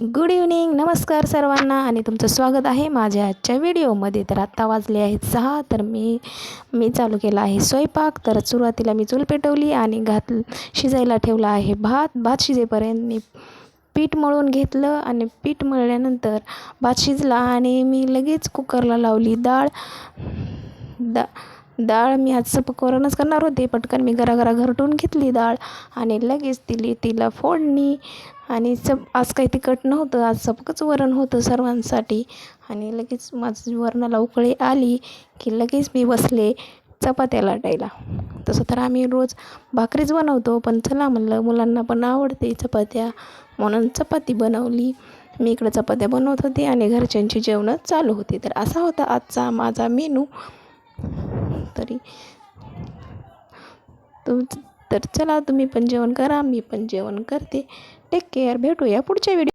Good evening, नमस्कार सर्वांना आणि तुमचं स्वागत आहे माझ्या आजच्या व्हिडिओमध्ये. तर आत्ता वाजले आहेत 6. तर मी चालू केला आहे स्वयंपाक. तर सुरुवातीला मी चूल पेटवली आणि शिजायला ठेवला आहे भात शिजेपर्यंत मी पीठ मळून घेतलं आणि पीठ मळल्यानंतर भात शिजला आणि मी लगेच कुकरला लावली डाळ मी आज सपकवरूनच करणार होते. पटकन मी गरागरा घरटून घेतली डाळ आणि लगेच तिला फोडणी. आणि आज काही तिखट नव्हतं, आज सपकच वरण होतं सर्वांसाठी. आणि लगेच माझी वरणाला उकळी आली की लगेच मी बसले चपात्या लाटायला. तसं तर आम्ही रोज भाकरीच बनवतो, पण चला म्हणलं मुलांना पण आवडते चपात्या म्हणून चपाती बनवली. मी इकडं चपात्या बनवत होते आणि घरच्यांची जेवणं चालू होती. तर असा होता आजचा माझा मेनू. तर चला तुम्ही पण जेवण करा, मी पण जेवण करते. टेक केअर, भेटूया पुढच्या व्हिडिओ.